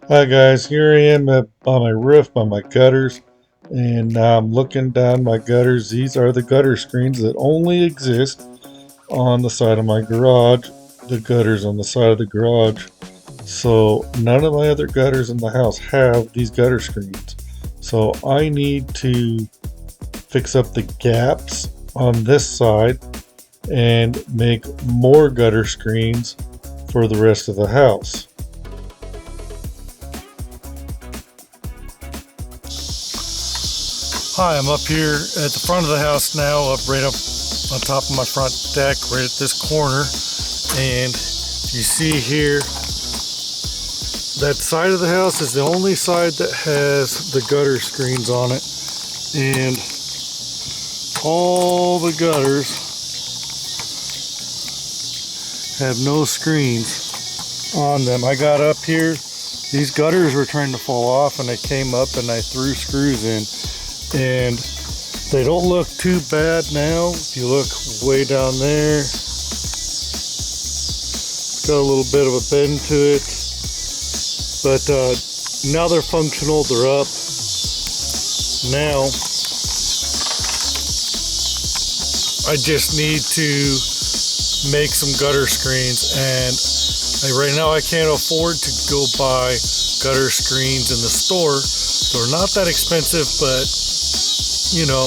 Hi guys, here I am on my roof by my gutters, and now I'm looking down my gutters. These are the gutter screens that only exist on the side of my garage, the gutters on the side of the garage. So none of my other gutters in the house have these gutter screens. So I need to fix up the gaps on this side and make more gutter screens for the rest of the house. Hi, I'm up here at the front of the house now, up right up on top of my front deck, right at this corner. And you see here, that side of the house is the only side that has the gutter screens on it. And all the gutters have no screens on them. I got up here, these gutters were trying to fall off, and I came up and I threw screws in. And they don't look too bad now. If you look way down there, it's got a little bit of a bend to it, but now they're functional, they're up. Now I just need to make some gutter screens, and right now I can't afford to go buy gutter screens in the store. They're not that expensive, but you know,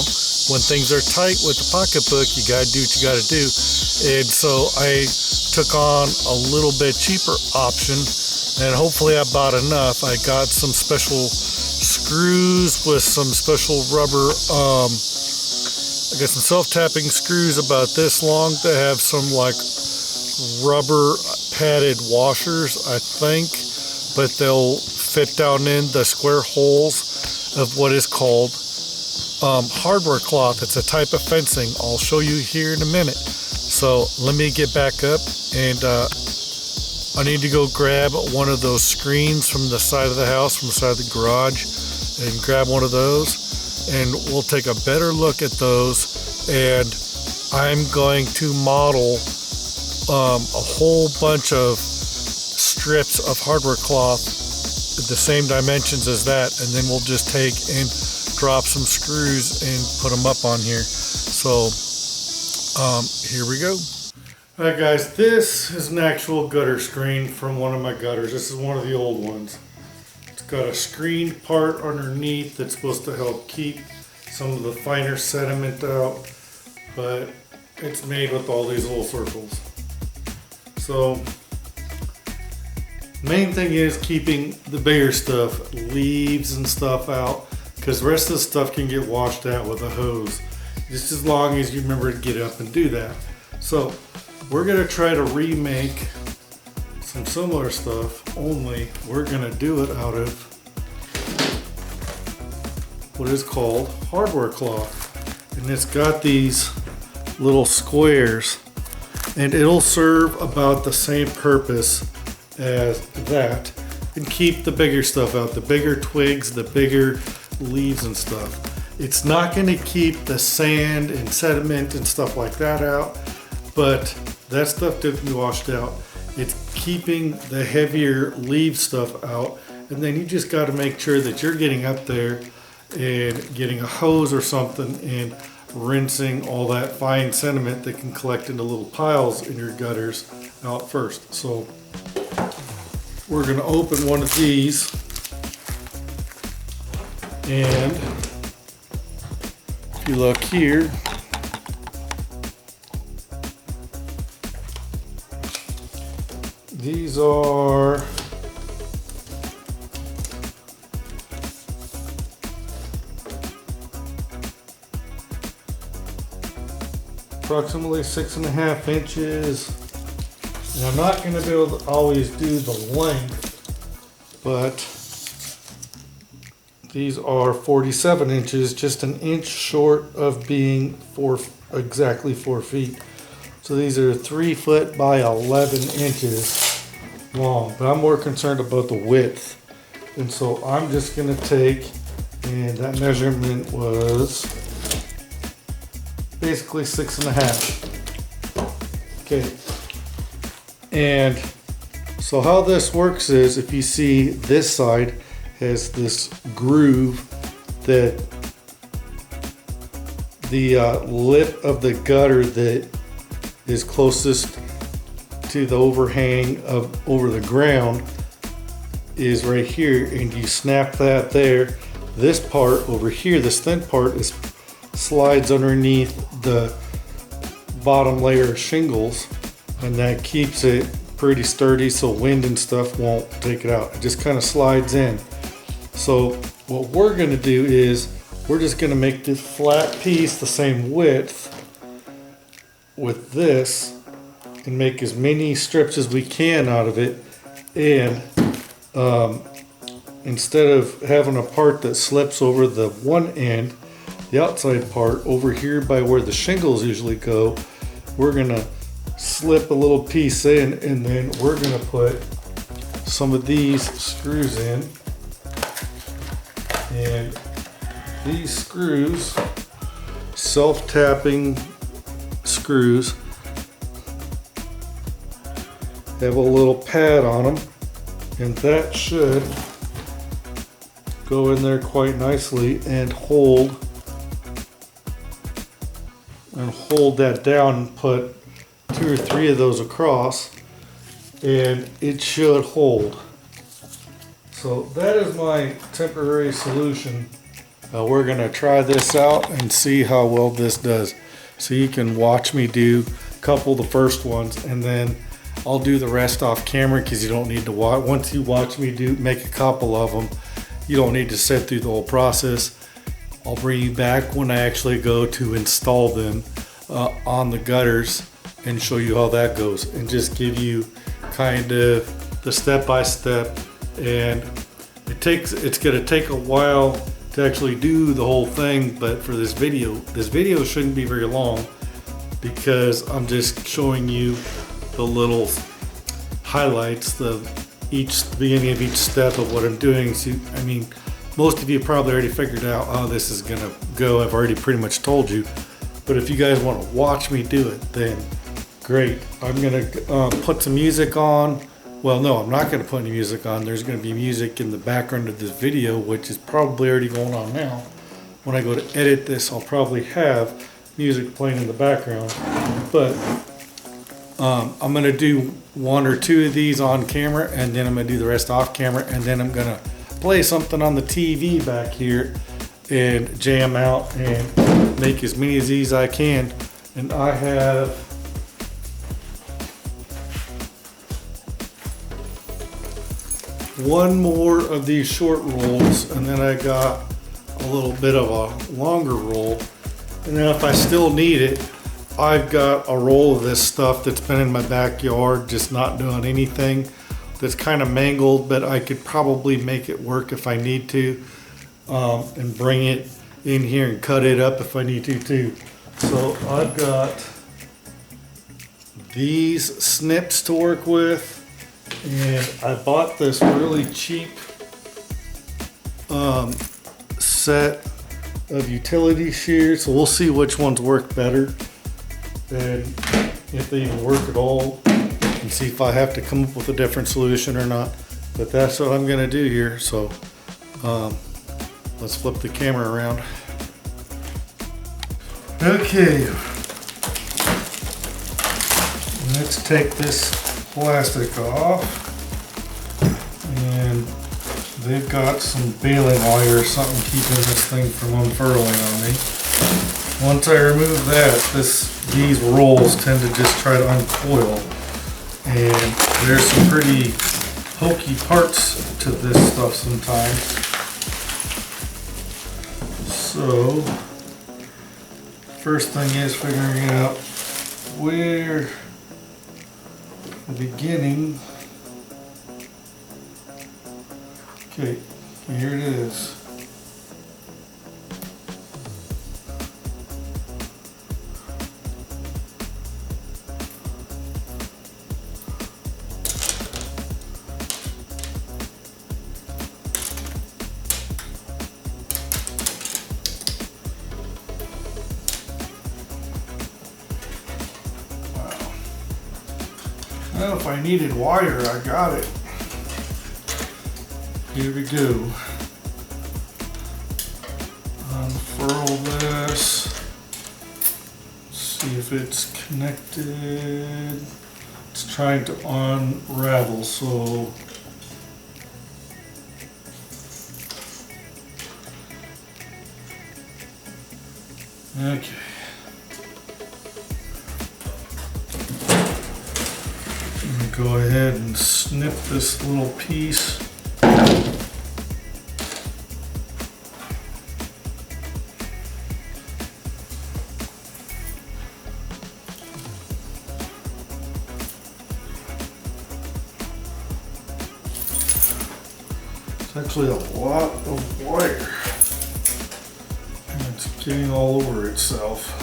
when things are tight with the pocketbook, you gotta do what you gotta do. And so I took on a little bit cheaper option, and hopefully I bought enough. I got some special screws with some special rubber, I got some self-tapping screws about this long that have some like rubber padded washers, I think, but they'll fit down in the square holes of what is called hardware cloth. It's a type of fencing. I'll show you here in a minute. So let me get back up, and I need to go grab one of those screens from the side of the house, from the side of the garage, and grab one of those, and we'll take a better look at those. And I'm going to model a whole bunch of strips of hardware cloth the same dimensions as that, and then we'll just take and drop some screws and put them up on here. So here we go. Alright guys, this is an actual gutter screen from one of my gutters. This is one of the old ones. It's got a screened part underneath that's supposed to help keep some of the finer sediment out, but it's made with all these little circles. So main thing is keeping the bigger stuff, leaves and stuff out, because the rest of the stuff can get washed out with a hose, just as long as you remember to get up and do that. So we're going to try to remake some similar stuff, only we're going to do it out of what is called hardware cloth. And it's got these little squares, and it'll serve about the same purpose as that, and keep the bigger stuff out, the bigger twigs, the bigger leaves and stuff. It's not going to keep the sand and sediment and stuff like that out, but that stuff doesn't be washed out. It's keeping the heavier leaf stuff out, and then you just got to make sure that you're getting up there and getting a hose or something and rinsing all that fine sediment that can collect into little piles in your gutters out first. So we're going to open one of these, and if you look here, these are approximately 6.5 inches. And I'm not going to be able to always do the length, but these are 47 inches, just an inch short of being exactly 4 feet. So these are 3 foot by 11 inches long, but I'm more concerned about the width. And so I'm just going to take, and that measurement was basically 6.5. Okay. And So how this works is, if you see this side has this groove that the lip of the gutter that is closest to the overhang of over the ground is right here, and you snap that there. This part over here, this thin part, is slides underneath the bottom layer of shingles, and that keeps it pretty sturdy so wind and stuff won't take it out. It just kind of slides in. So what we're going to do is we're just going to make this flat piece the same width with this and make as many strips as we can out of it. And instead of having a part that slips over the one end, the outside part over here by where the shingles usually go, we're gonna slip a little piece in, and then we're gonna put some of these screws in. And these screws, self-tapping screws, have a little pad on them, and that should go in there quite nicely and hold that down, and put 2 or 3 of those across, and it should hold. So that is my temporary solution. We're gonna try this out and see how well this does. So you can watch me do a couple of the first ones, and then I'll do the rest off camera, because you don't need to watch. Once you watch me make a couple of them, you don't need to sit through the whole process. I'll bring you back when I actually go to install them on the gutters and show you how that goes, and just give you kind of the step-by-step. And it's gonna take a while to actually do the whole thing, but for this video shouldn't be very long, because I'm just showing you the little highlights, the beginning of each step of what I'm doing. So, I mean, most of you probably already figured out how this is gonna go. I've already pretty much told you, but if you guys want to watch me do it, then great. I'm gonna put some music on. Well, no, I'm not gonna put any music on. There's gonna be music in the background of this video, which is probably already going on now. When I go to edit this, I'll probably have music playing in the background, but I'm gonna do 1 or 2 of these on camera, and then I'm gonna do the rest off camera, and then I'm gonna play something on the TV back here and jam out and make as many of these I can. And I have one more of these short rolls, and then I got a little bit of a longer roll, and then if I still need it, I've got a roll of this stuff that's been in my backyard just not doing anything, that's kind of mangled, but I could probably make it work if I need to, and bring it in here and cut it up if I need to too. So I've got these snips to work with, and I bought this really cheap set of utility shears, so we'll see which ones work better and if they even work at all, and see if I have to come up with a different solution or not. But that's what I'm gonna do here. So let's flip the camera around. Okay, let's take this plastic off, and they've got some baling wire or something keeping this thing from unfurling on me. Once I remove that, these rolls tend to just try to uncoil, and there's some pretty hokey parts to this stuff sometimes. So first thing is figuring out where the beginning. Okay, here it is. Well, if I needed wire, I got it. Here we go. Unfurl this. See if it's connected. It's trying to unravel, so okay. I'm gonna go ahead and snip this little piece. It's actually a lot of wire. And it's getting all over itself.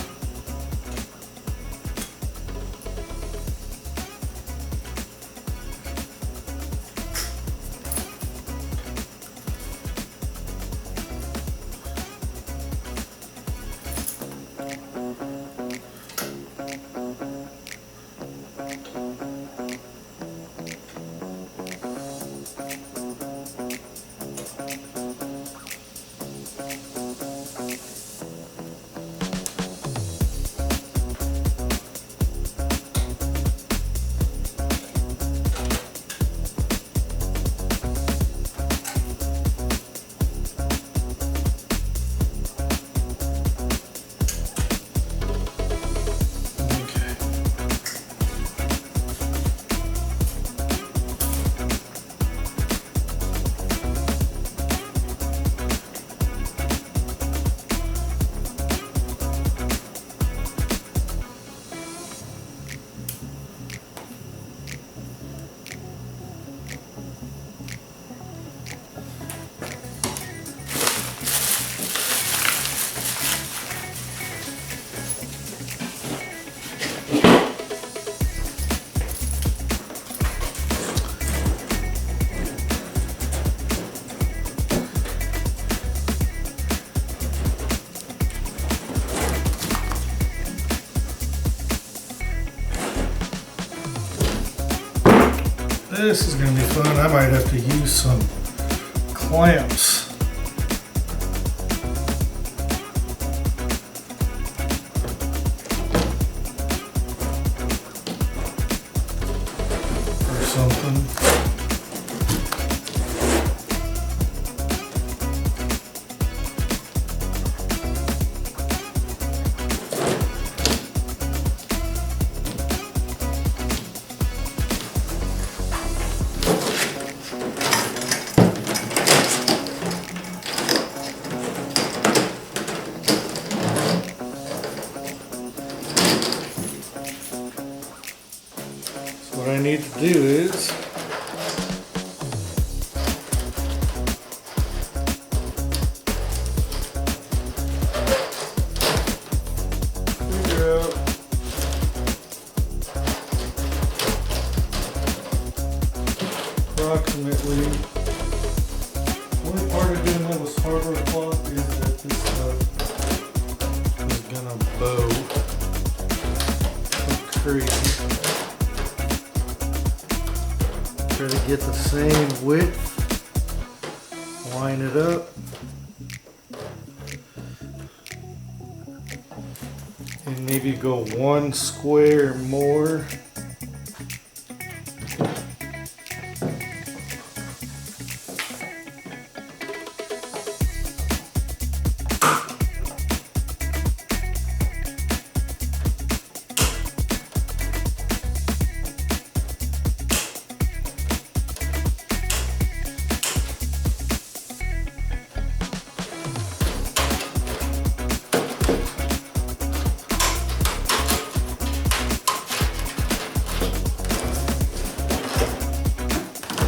This is going to be fun. I might have to use some clamps. Or something. What I need to do is figure out approximately. The only part of doing that with hardware cloth is that this stuff is gonna bow like crazy. Try to get the same width, line it up, and maybe go one square more.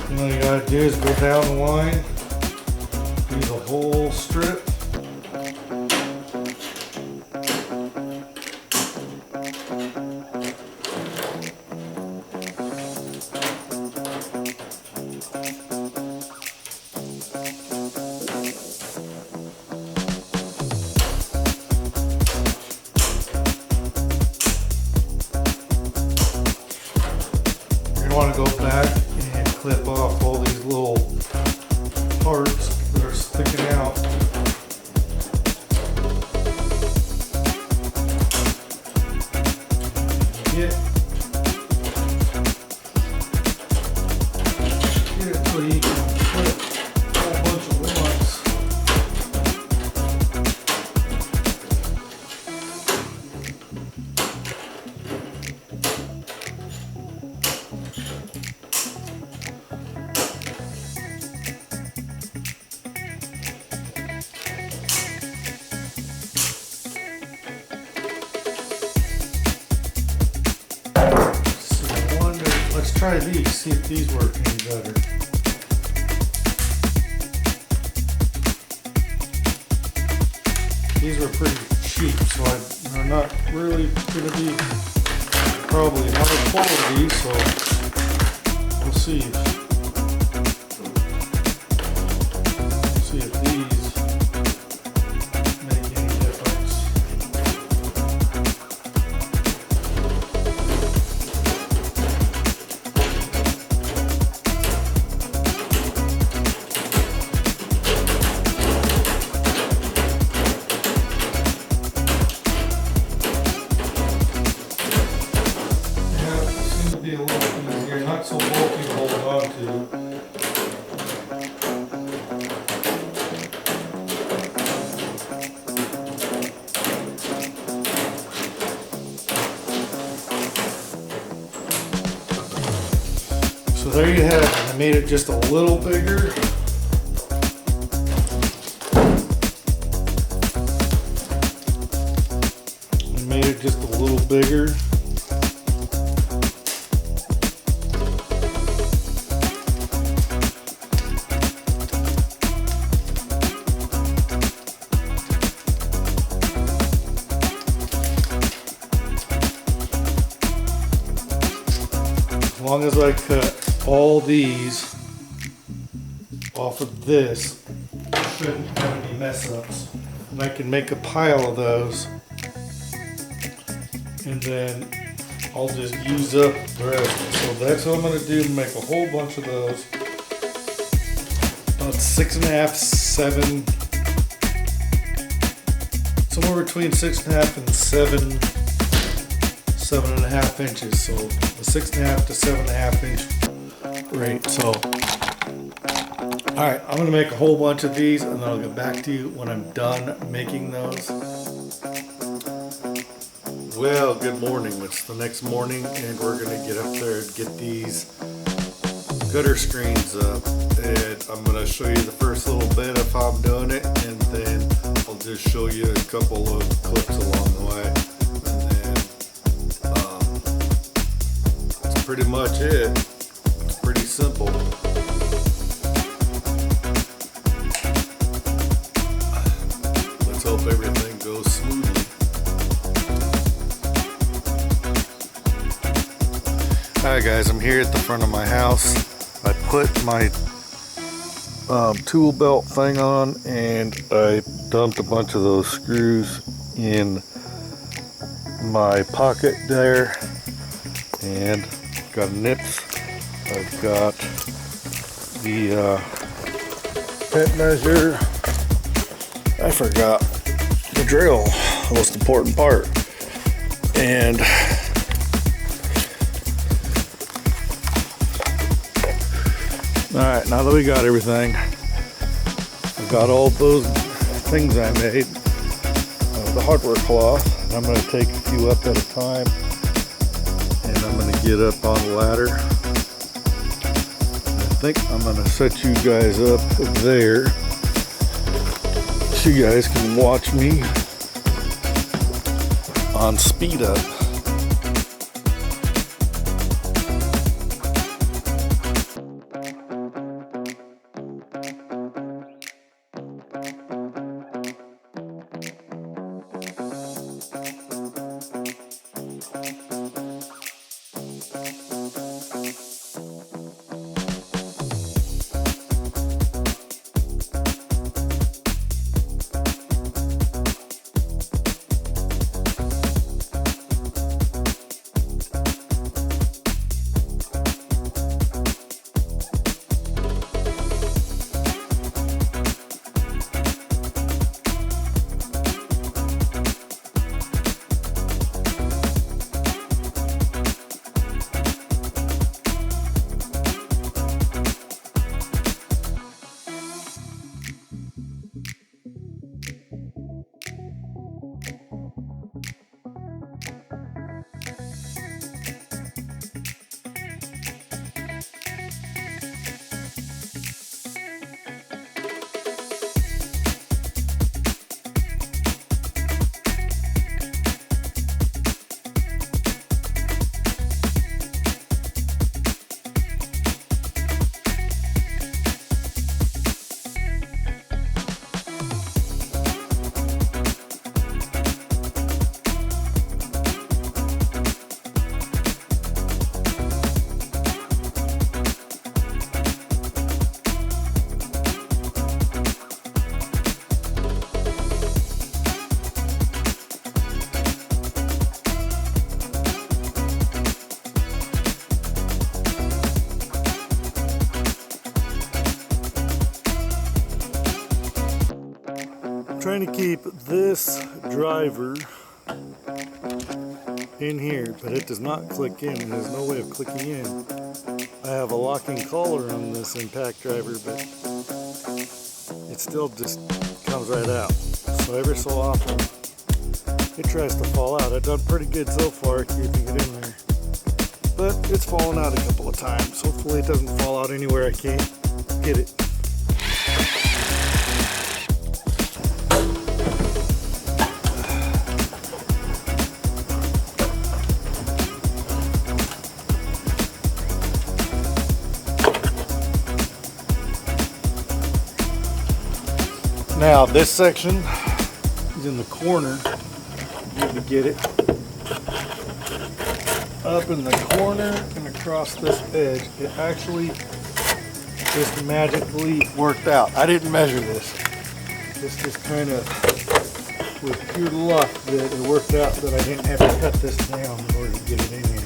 All you gotta do is go down the line, do the whole strip. want to go back and clip off all these little parts that are sticking out. Get it so you can clip a whole bunch of ones. Let's try these, see if these work any better. These were pretty cheap, so they're not really going to be probably high quality, so we'll see. See if these make any difference. Be a little easier, not so bulky to hold on to. So there you have it. I made it just a little bigger. I made it just a little bigger. As long as I cut all these off of this, I shouldn't have any mess ups. And I can make a pile of those, and then I'll just use up the rest. So that's what I'm going to do, make a whole bunch of those. About 6.5, 7, somewhere between 6.5 and 7.5 inches. So the 6.5 to 7.5 inch rate. So, all right, I'm gonna make a whole bunch of these, and then I'll get back to you when I'm done making those. Well, good morning. It's the next morning, and we're gonna get up there and get these gutter screens up. And I'm gonna show you the first little bit of how I'm doing it, and then I'll just show you a couple of clips along the way. Pretty much it. It's pretty simple. Let's hope everything goes smoothly. Alright guys, I'm here at the front of my house. I put my tool belt thing on, and I dumped a bunch of those screws in my pocket there, and got nips. I've got the tape measure. I forgot the drill, the most important part. And alright, now that we got everything, I've got all those things I made, the hardware cloth, and I'm going to take a few up at a time. And I'm going to get up on the ladder. I think I'm going to set you guys up there so you guys can watch me on speed up. me keep this driver in here, but it does not click in, and there's no way of clicking in. I have a locking collar on this impact driver, but it still just comes right out. So every so often it tries to fall out. I've done pretty good so far keeping it in there, but it's fallen out a couple of times. Hopefully it doesn't fall out anywhere I can't get it. Now this section is in the corner. You need to get it up in the corner and across this edge. It actually just magically worked out. I didn't measure this. This just kind of with pure luck that it worked out that I didn't have to cut this down in order to get it in here.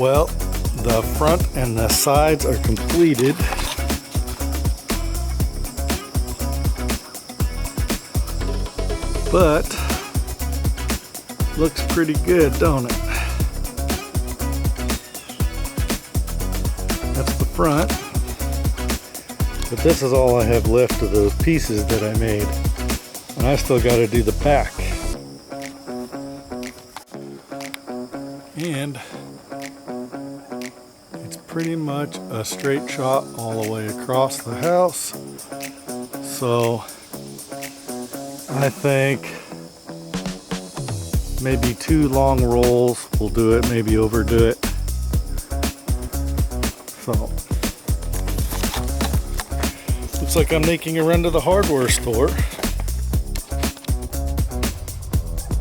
Well, the front and the sides are completed. But looks pretty good, don't it? That's the front. But this is all I have left of those pieces that I made. And I still got to do the back. And it's pretty much a straight shot all the way across the house. So I think maybe 2 long rolls will do it, maybe overdo it. So looks like I'm making a run to the hardware store.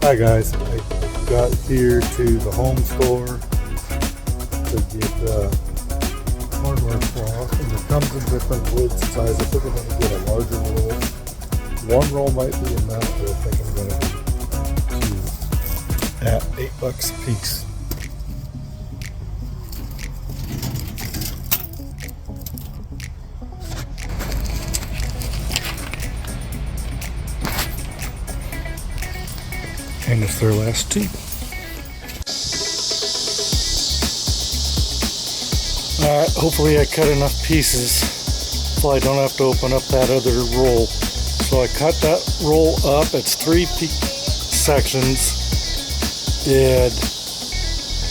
Hi guys, I got here to the home store to get hardware cloth, and it comes in different wood sizes. I think I'm going to get a larger roll. 1 roll might be enough, but I think I'm going to do 2 at $8 a piece. And it's their last 2. Alright, hopefully I cut enough pieces so I don't have to open up that other roll. So I cut that roll up. It's 3 sections. And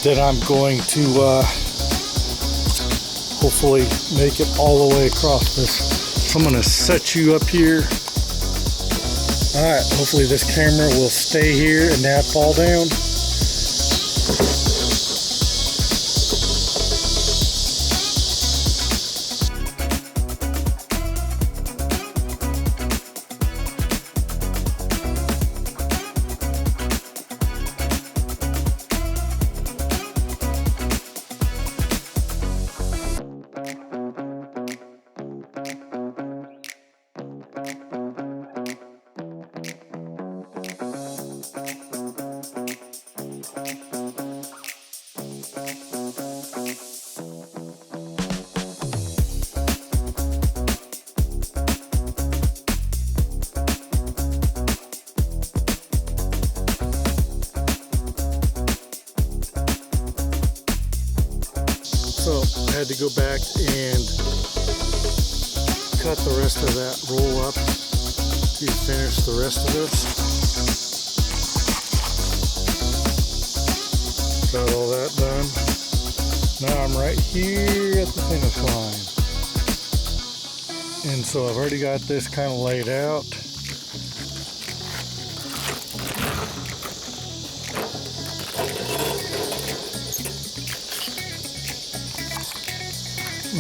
then I'm going to hopefully make it all the way across this. So I'm going to set you up here. Alright, hopefully this camera will stay here and not fall down. So I had to go back and cut the rest of that roll up to finish the rest of this. Got all that done. Now I'm right here at the finish line. And so I've already got this kind of laid out.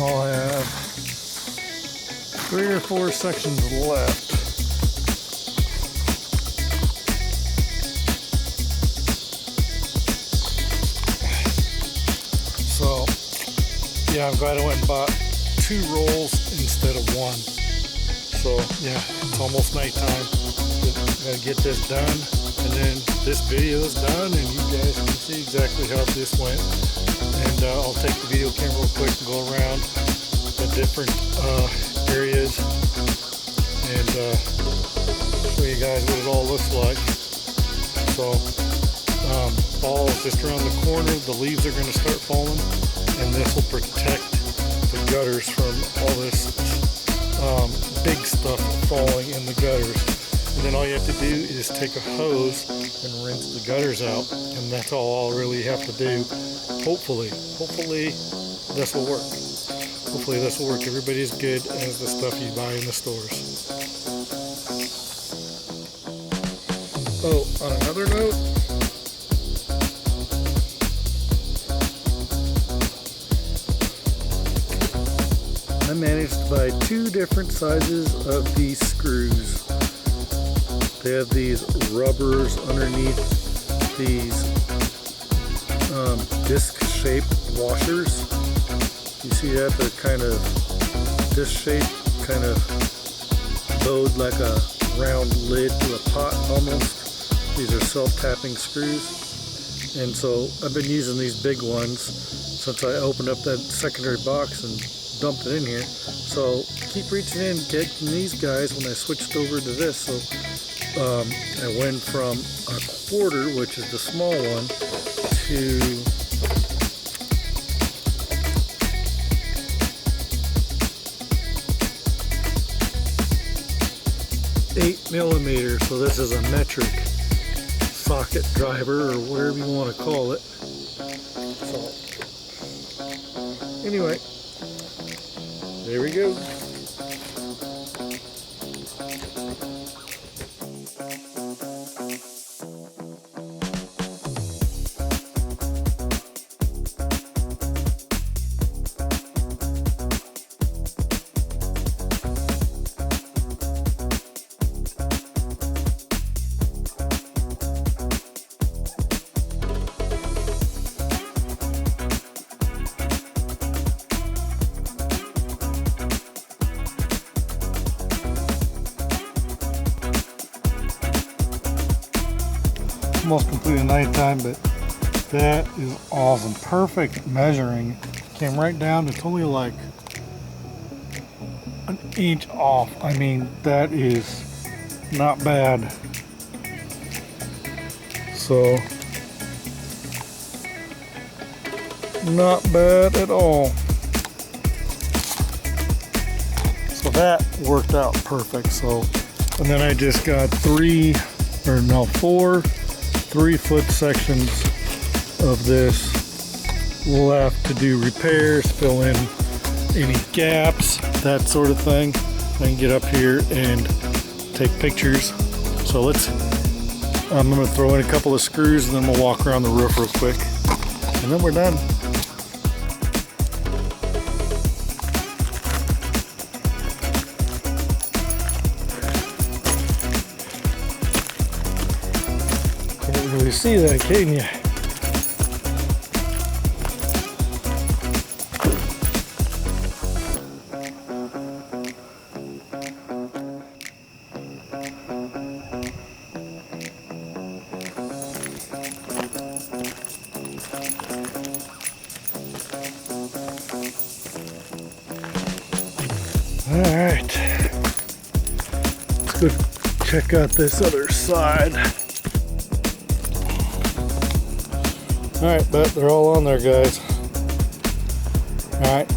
I'll have 3 or 4 sections left. So, yeah, I'm glad I went and bought 2 rolls instead of 1. So, yeah, it's almost nighttime. Gotta get this done, and then this video is done, and you guys can see exactly how this went. And I'll take the video camera real quick and go around the different areas and show you guys what it all looks like. So fall is just around the corner. The leaves are going to start falling, and this will protect the gutters from all this big stuff falling in the gutters. And then all you have to do is take a hose and rinse the gutters out, and that's all I'll really have to do. Hopefully this will work. Hopefully this will work. Everybody's good as the stuff you buy in the stores. Oh, on another note, I managed to buy 2 different sizes of these screws. They have these rubbers underneath these disc-shaped washers. You see that? They're kind of disc-shaped, kind of bowed like a round lid to a pot almost. These are self-tapping screws. And so I've been using these big ones, since I opened up that secondary box and dumped it in here. So keep reaching in, getting these guys when I switched over to this. So I went from a quarter, which is the small one, to 8mm. So this is a metric socket driver, or whatever you want to call it. So anyway, there we go. Almost completed nighttime, but that is awesome. Perfect measuring. Came right down. It's only like an inch off. I mean, that is not bad. So not bad at all. So that worked out perfect. So, and then I just got four 3-foot sections of this left to do repairs, fill in any gaps, that sort of thing. I can get up here and take pictures. So I'm going to throw in a couple of screws and then we'll walk around the roof real quick. And then we're done. Can't really see that, can you? Alright, let's go check out this other side. Alright, but they're all on there, guys. Alright,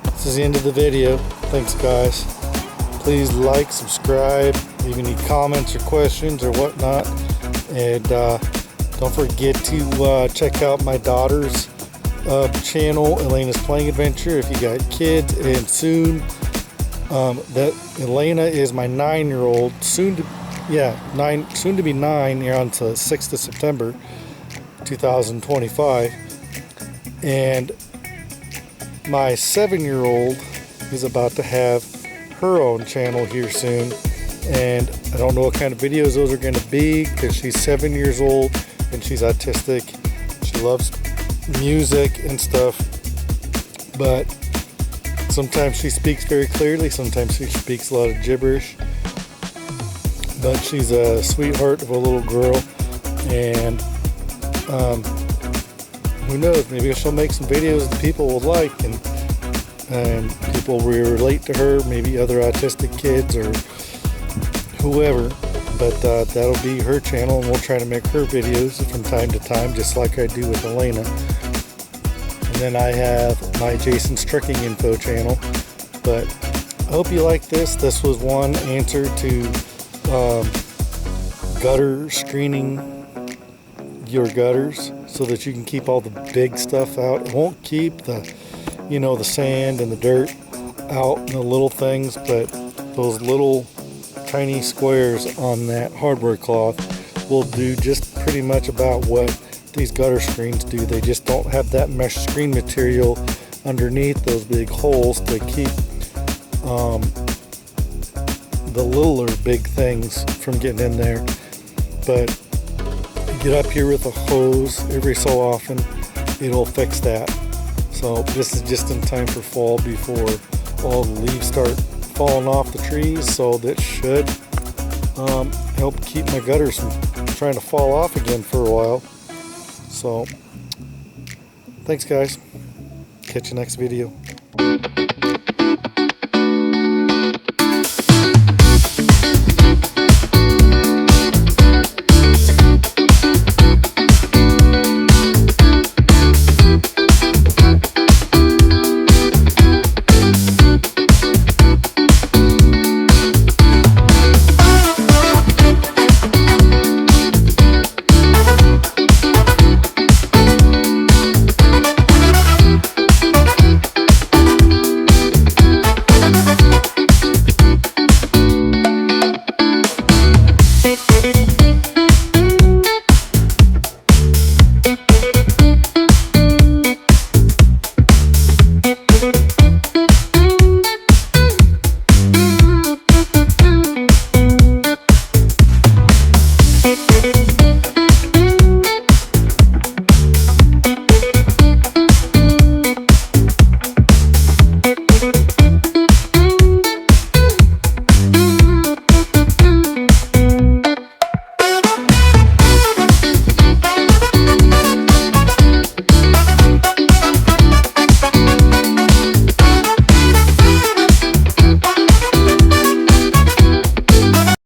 this is the end of the video. Thanks, guys. Please like, subscribe, leave any comments or questions or whatnot. And don't forget to check out my daughter's channel, Elena's Playing Adventure, if you got kids. And soon, that Elena is my 9-year-old, soon to be 9 here on the 6th of September 2025, and my 7-year-old is about to have her own channel here soon, and I don't know what kind of videos those are going to be because she's 7 years old and she's autistic. She loves music and stuff, but sometimes she speaks very clearly, sometimes she speaks a lot of gibberish, but she's a sweetheart of a little girl. And who knows, maybe she'll make some videos that people will like, and people will relate to her, maybe other autistic kids or whoever. But that'll be her channel, and we'll try to make her videos from time to time, just like I do with Elena. And then I have my Jason's Trucking Info channel. But I hope you like this. This was one answer to gutter screening your gutters so that you can keep all the big stuff out. It won't keep the sand and the dirt out and the little things, but those little tiny squares on that hardware cloth will do just pretty much about what these gutter screens do. They just don't have that mesh screen material underneath those big holes to keep the littler big things from getting in there. But get up here with a hose every so often, it'll fix that. So this is just in time for fall, before all the leaves start falling off the trees, so that should help keep my gutters from trying to fall off again for a while. So Thanks, guys. Catch you next video.